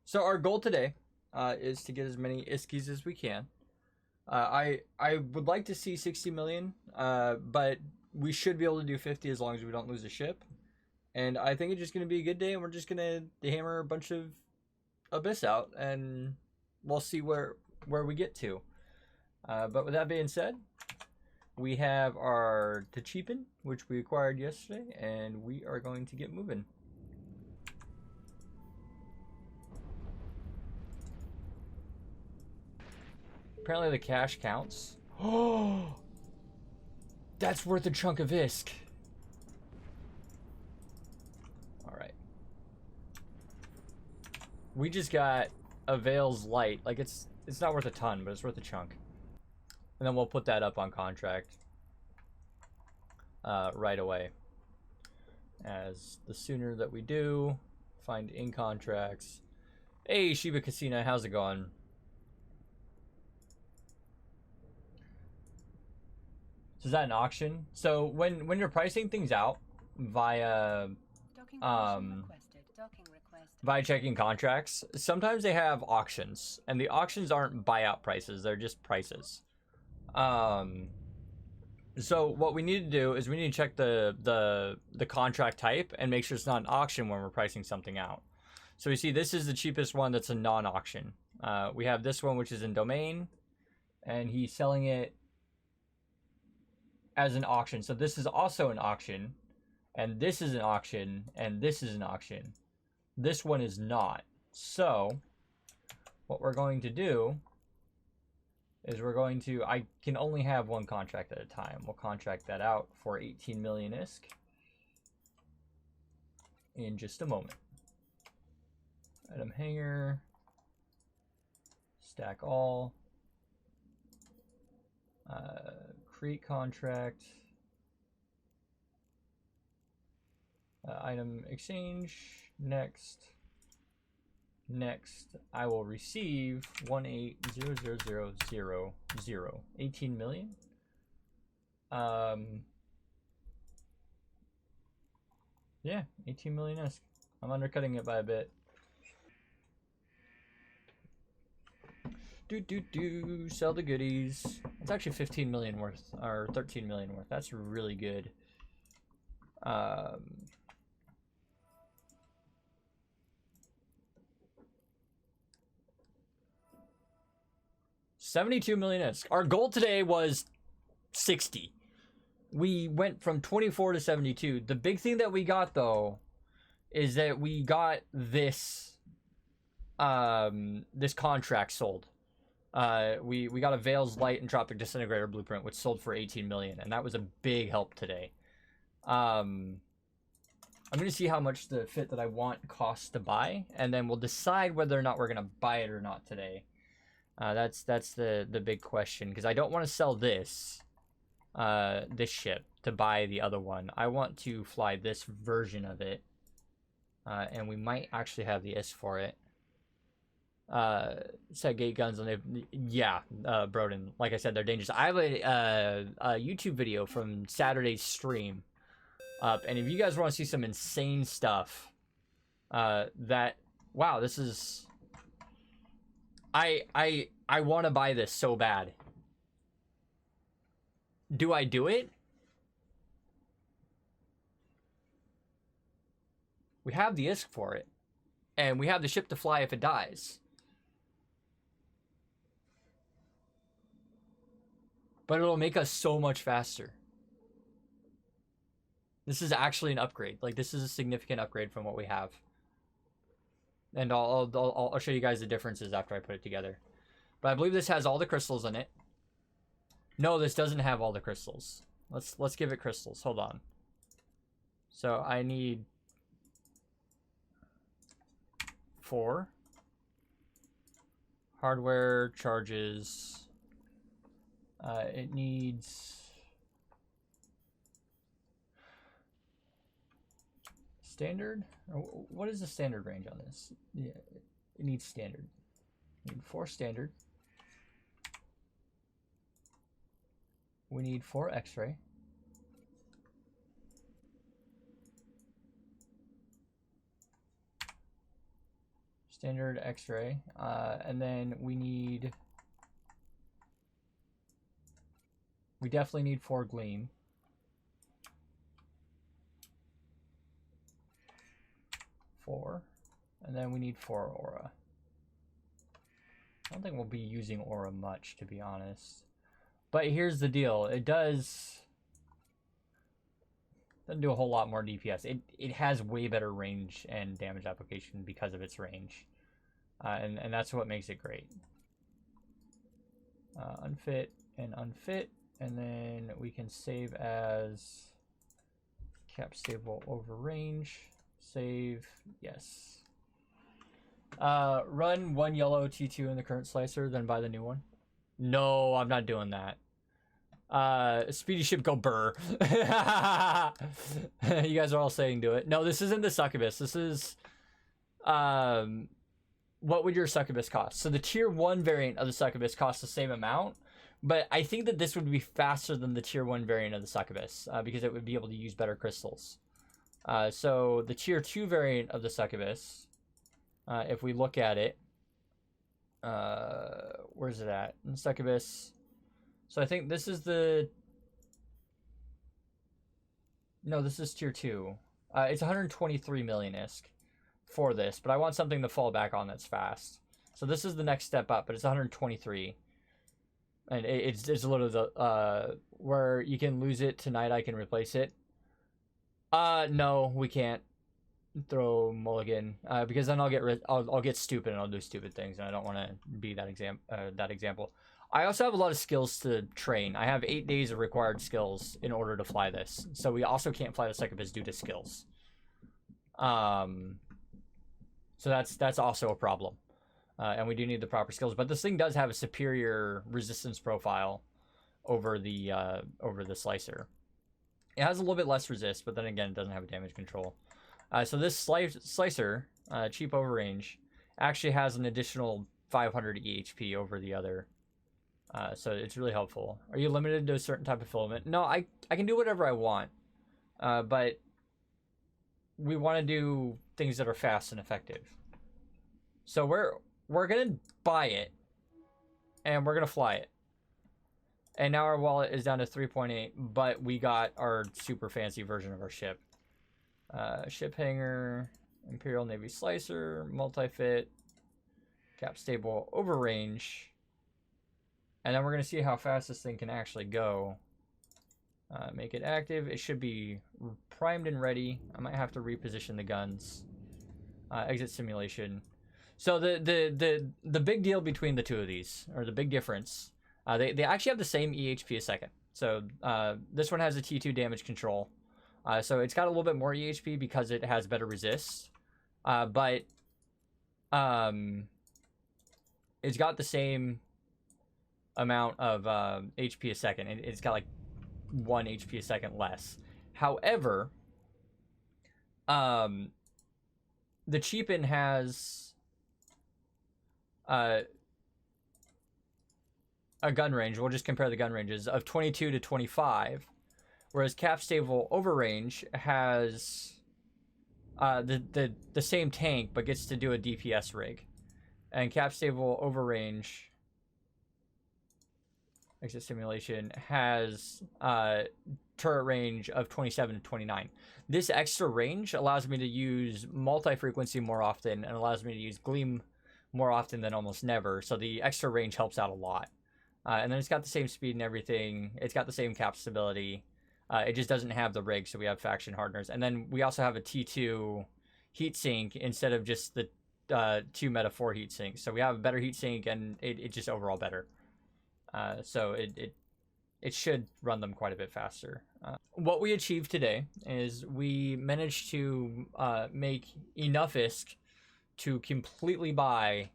So our goal today is to get as many ISKIs as we can. I would like to see 60 million, but we should be able to do 50 as long as we don't lose a ship. And I think it's just going to be a good day, and we're just going to hammer a bunch of Abyss out, and we'll see where we get to. But with that being said, we have our Tachipin, which we acquired yesterday, and we are going to get moving. Apparently the cash counts. Oh, that's worth a chunk of ISK. Alright. We just got a Veil's Light. Like, it's not worth a ton, but it's worth a chunk. And then we'll put that up on contract right away. As the sooner that we do, find in contracts. Hey, Shiba Casino, how's it going? So is that an auction? So when you're pricing things out via via checking contracts, sometimes they have auctions, and the auctions aren't buyout prices, they're just prices. So what we need to do is we need to check the contract type and make sure it's not an auction when we're pricing something out. So we see this is the cheapest one that's a non-auction. We have this one which is in domain, and he's selling it as an auction. So this is also an auction, and this is an auction, and this is an auction. This one is not. So what we're going to do is we're going to, I can only have one contract at a time. We'll contract that out for 18 million ISK in just a moment. Item hanger, stack all, create contract, item exchange, next. Next, I will receive 180000, 18 million. Yeah, 18 million ISK. I'm undercutting it by a bit. Sell the goodies. It's actually 15 million worth, or 13 million worth. That's really good. 72 million ISK. Our goal today was 60. We went from 24 to 72. The big thing that we got though is that we got this this contract sold. We got a Veil's Light and Tropic Disintegrator blueprint, which sold for 18 million, and that was a big help today. I'm gonna see how much the fit that I want costs to buy, and then we'll decide whether or not we're gonna buy it or not today. That's the big question, because I don't want to sell this this ship to buy the other one. I want to fly this version of it, and we might actually have the ISK for it. Set gate guns on it. Yeah, Broden. Like I said, they're dangerous. I have a YouTube video from Saturday's stream up, and if you guys want to see some insane stuff, wow, this is. I want to buy this so bad. Do I do it? We have the ISK for it, and we have the ship to fly if it dies. But it'll make us so much faster. This is actually an upgrade. Like, this is a significant upgrade from what we have. And I'll show you guys the differences after I put it together. But I believe this has all the crystals in it. No, this doesn't have all the crystals. Let's give it crystals. Hold on. So I need 4 hardware charges. It needs standard. What is the standard range on this? Yeah, it needs standard. We need 4 standard. We need 4 Xray. Standard Xray. And then we definitely need 4 Gleam. 4. And then we need 4 Aura. I don't think we'll be using Aura much, to be honest. But here's the deal. It doesn't do a whole lot more DPS. It has way better range and damage application because of its range. And that's what makes it great. Unfit and unfit. And then we can save as cap stable over range. Save, yes. Run 1 yellow T2 in the current slicer, then buy the new one. No, I'm not doing that. Speedy ship go burr. You guys are all saying do it. No, this isn't the succubus. This is, what would your succubus cost? So the tier 1 variant of the succubus costs the same amount, but I think that this would be faster than the tier 1 variant of the succubus, because it would be able to use better crystals. So the tier 2 variant of the succubus, if we look at it, where's it at? In succubus. So I think this is the... No, this is tier 2. It's 123 million ISK for this, but I want something to fall back on that's fast. So this is the next step up, but it's 123. And it's a little the where you can lose it tonight, I can replace it. No, we can't throw mulligan, because then I'll get stupid and I'll do stupid things, and I don't want to be that example. I also have a lot of skills to train. I have 8 days of required skills in order to fly this, so we also can't fly the succubus due to skills. So that's also a problem, and we do need the proper skills. But this thing does have a superior resistance profile over the slicer. It has a little bit less resist, but then again, it doesn't have a damage control. So this slicer, cheap over range, actually has an additional 500 EHP over the other. So it's really helpful. Are you limited to a certain type of filament? No, I can do whatever I want. But we want to do things that are fast and effective. So we're going to buy it, and we're going to fly it. And now our wallet is down to 3.8, but we got our super fancy version of our ship. Ship hanger, Imperial Navy slicer, multi-fit, cap stable over range. And then we're going to see how fast this thing can actually go. Make it active. It should be primed and ready. I might have to reposition the guns. Exit simulation. So the big deal between the two of these, or the big difference, they actually have the same EHP a second. So this one has a T2 damage control. So it's got a little bit more EHP because it has better resist. But it's got the same amount of HP a second. It's got like 1 HP a second less. However, the cheapen has a gun range. We'll just compare the gun ranges of 22 to 25. Whereas cap stable over range has the same tank but gets to do a DPS rig, and cap stable over range exit simulation has turret range of 27 to 29. This extra range allows me to use multi-frequency more often and allows me to use Gleam more often than almost never. So the extra range helps out a lot. And then it's got the same speed and everything. It's got the same cap stability. It just doesn't have the rig, so we have faction hardeners. And then we also have a T2 heatsink instead of just the 2 meta 4 heatsinks. So we have a better heatsink, and it's just overall better. So it should run them quite a bit faster. What we achieved today is we managed to make enough ISK to completely buy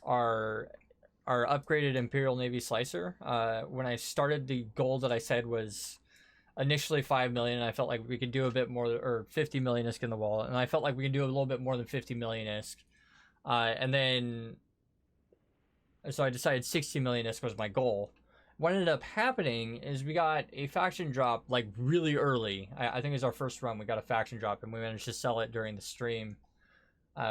our upgraded Imperial Navy slicer. When I started, the goal that I said was initially 5 million, and I felt like we could do a bit more, or 50 million ISK in the wallet, and I felt like we could do a little bit more than 50 million ISK. And then, so I decided 60 million ISK was my goal. What ended up happening is we got a faction drop like really early. I think it was our first run. We got a faction drop, and we managed to sell it during the stream.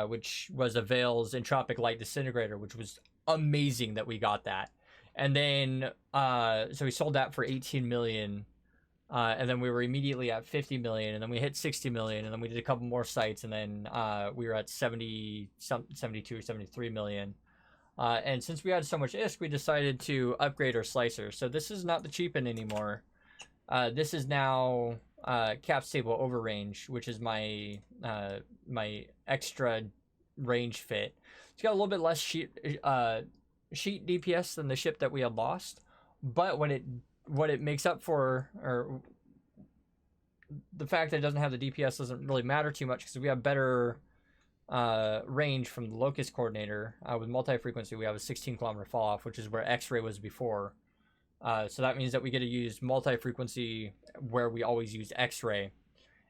which was a Veil's Entropic Light Disintegrator, which was amazing that we got that. And then, so we sold that for 18 million. And then we were immediately at 50 million, and then we hit 60 million, and then we did a couple more sites, and then we were at 72 or 73 million. And since we had so much ISK, we decided to upgrade our slicer. So this is not the cheapen anymore. This is now cap stable over range, which is my my extra range fit. It's got a little bit less sheet DPS than the ship that we had lost, but what it makes up for, or the fact that it doesn't have the DPS doesn't really matter too much, because we have better range from the Locus coordinator. With multi-frequency, we have a 16-kilometer fall off, which is where Xray was before. So that means that we get to use multi-frequency where we always use Xray,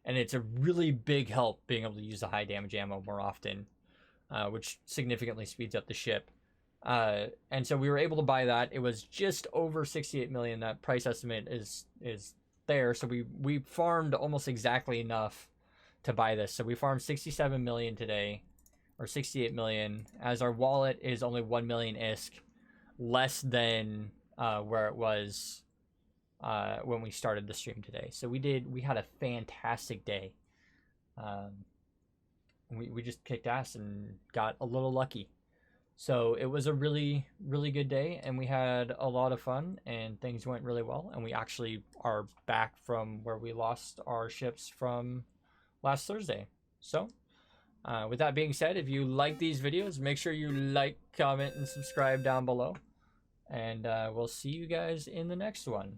and it's a really big help being able to use the high damage ammo more often, which significantly speeds up the ship. And so we were able to buy that. It was just over 68 million. That price estimate is there. So we farmed almost exactly enough to buy this. So we farmed 67 million today, or 68 million, as our wallet is only 1 million ISK, less than where it was when we started the stream today. So we had a fantastic day. We just kicked ass and got a little lucky. So it was a really, really good day, and we had a lot of fun, and things went really well, and we actually are back from where we lost our ships from last Thursday. So with that being said, if you like these videos, make sure you like, comment, and subscribe down below, and we'll see you guys in the next one.